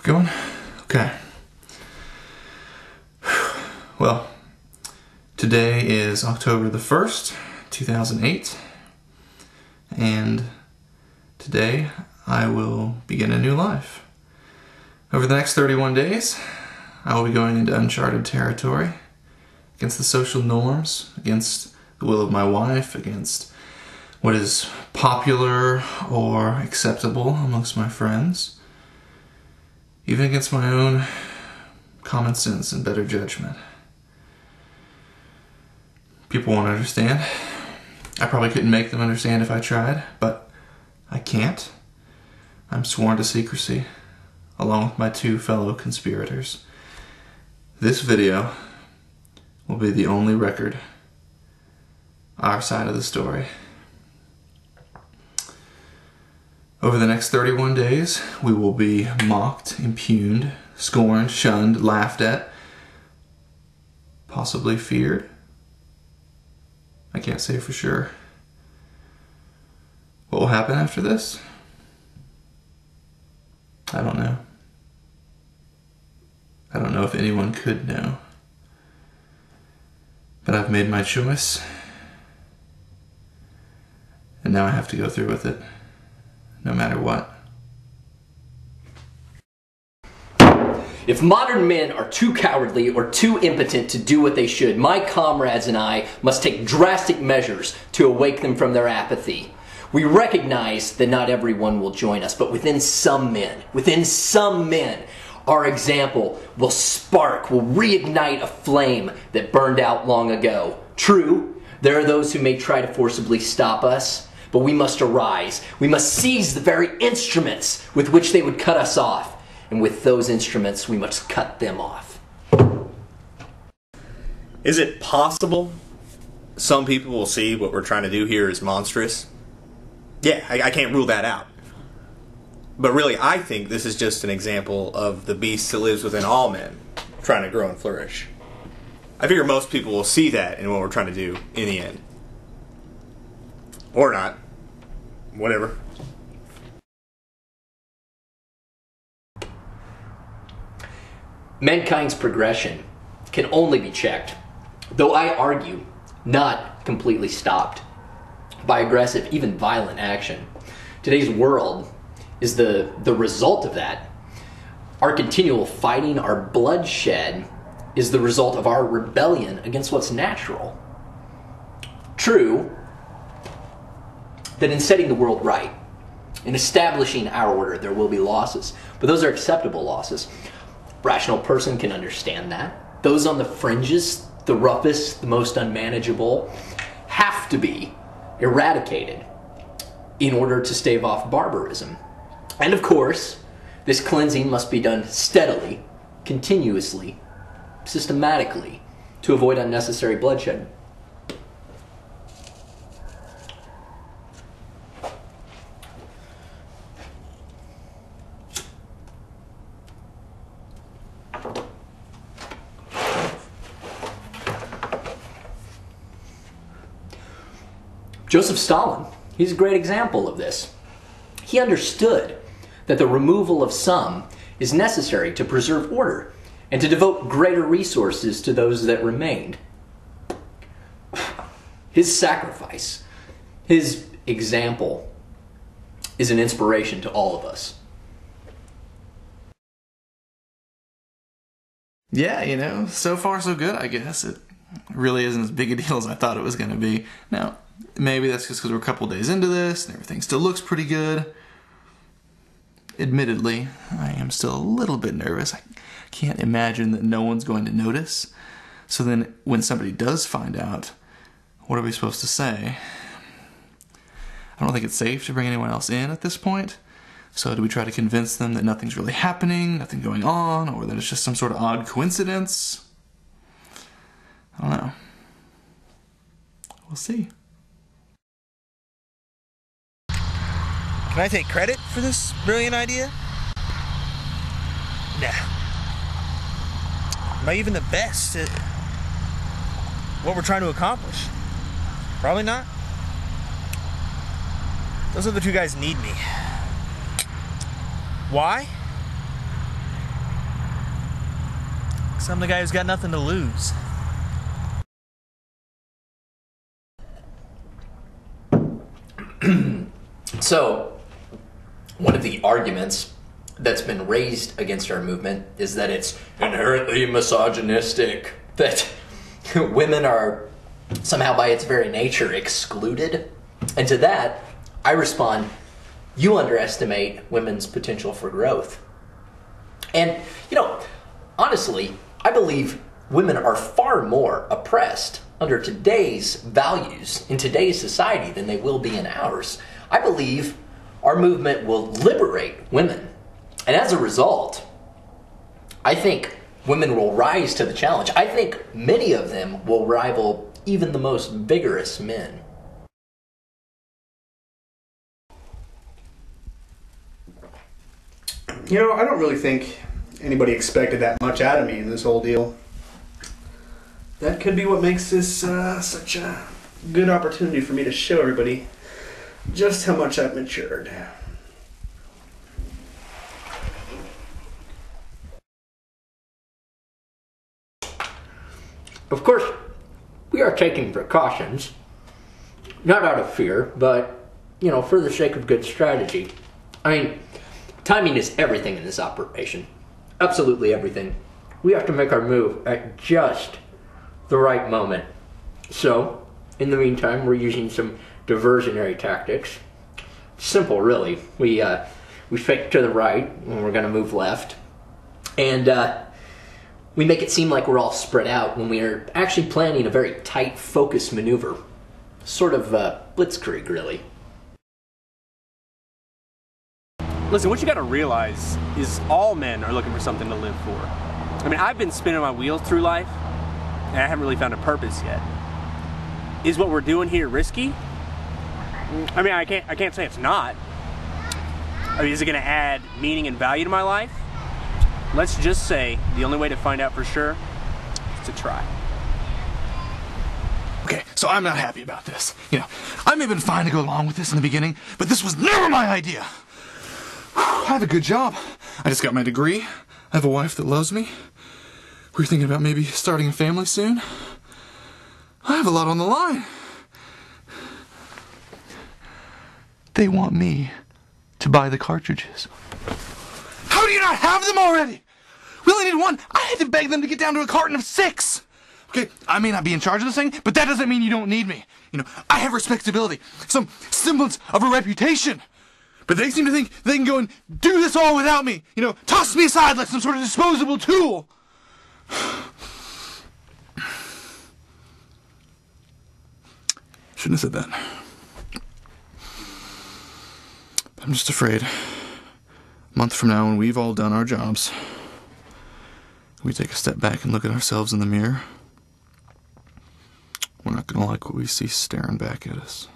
Going? Okay. Well, today is October the 1st, 2008, and today I will begin a new life. Over the next 31 days, I will be going into uncharted territory, against the social norms, against the will of my wife, against what is popular or acceptable amongst my friends, even against my own common sense and better judgment. People won't understand. I probably couldn't make them understand if I tried, but I can't. I'm sworn to secrecy, along with my two fellow conspirators. This video will be the only record, our side of the story. Over the next 31 days, we will be mocked, impugned, scorned, shunned, laughed at, possibly feared. I can't say for sure. What will happen after this? I don't know. I don't know if anyone could know. But I've made my choice, and now I have to go through with it, no matter what. If modern men are too cowardly or too impotent to do what they should, my comrades and I must take drastic measures to awake them from their apathy. We recognize that not everyone will join us, but within some men, our example will reignite a flame that burned out long ago. True, there are those who may try to forcibly stop us, but we must arise. We must seize the very instruments with which they would cut us off. And with those instruments, we must cut them off. Is it possible some people will see what we're trying to do here is monstrous? Yeah, I can't rule that out. But really, I think this is just an example of the beast that lives within all men, trying to grow and flourish. I figure most people will see that in what we're trying to do in the end. Or not. Whatever. Mankind's progression can only be checked, though I argue not completely stopped, by aggressive, even violent action. Today's world is the result of that. Our continual fighting, our bloodshed, is the result of our rebellion against what's natural. True that in setting the world right, in establishing our order, there will be losses, but those are acceptable losses. A rational person can understand that. Those on the fringes, the roughest, the most unmanageable, have to be eradicated in order to stave off barbarism. And of course, this cleansing must be done steadily, continuously, systematically, to avoid unnecessary bloodshed. Joseph Stalin, he's a great example of this. He understood that the removal of some is necessary to preserve order and to devote greater resources to those that remained. His sacrifice, his example, is an inspiration to all of us. Yeah, you know, so far so good, I guess. It really isn't as big a deal as I thought it was going to be. Now, maybe that's just because we're a couple days into this and everything still looks pretty good. Admittedly, I am still a little bit nervous. I can't imagine that no one's going to notice. So then when somebody does find out, what are we supposed to say? I don't think it's safe to bring anyone else in at this point. So do we try to convince them that nothing's really happening, nothing going on, or that it's just some sort of odd coincidence? I don't know. We'll see. Can I take credit for this brilliant idea? Nah. Am I even the best at what we're trying to accomplish? Probably not. Those other two guys need me. Why? So I'm the guy who's got nothing to lose. So, one of the arguments that's been raised against our movement is that it's inherently misogynistic, that women are somehow by its very nature excluded. And to that, I respond, you underestimate women's potential for growth. And, honestly, I believe women are far more oppressed under today's values in today's society than they will be in ours. I believe our movement will liberate women. And as a result, I think women will rise to the challenge. I think many of them will rival even the most vigorous men. I don't really think anybody expected that much out of me in this whole deal. That could be what makes this such a good opportunity for me to show everybody just how much I've matured. Of course, we are taking precautions, not out of fear, but, for the sake of good strategy. I mean, timing is everything in this operation. Absolutely everything. We have to make our move at just the right moment. So, in the meantime, we're using some diversionary tactics. Simple, really. We fake to the right when we're going to move left. And we make it seem like we're all spread out when we are actually planning a very tight focus maneuver. Sort of blitzkrieg, really. Listen, what you gotta realize is all men are looking for something to live for. I mean, I've been spinning my wheels through life, and I haven't really found a purpose yet. Is what we're doing here risky? I mean, I can't say it's not. I mean, is it gonna add meaning and value to my life? Let's just say the only way to find out for sure is to try. Okay, so I'm not happy about this. I may have been fine to go along with this in the beginning, but this was never my idea. I have a good job. I just got my degree. I have a wife that loves me. We're thinking about maybe starting a family soon. I have a lot on the line. They want me to buy the cartridges. How do you not have them already? We only need one. I had to beg them to get down to a carton of 6. Okay, I may not be in charge of this thing, but that doesn't mean you don't need me. I have respectability, some semblance of a reputation. But they seem to think they can go and do this all without me. Toss me aside like some sort of disposable tool. Shouldn't have said that. I'm just afraid. A month from now, when we've all done our jobs, we take a step back and look at ourselves in the mirror. We're not going to like what we see staring back at us.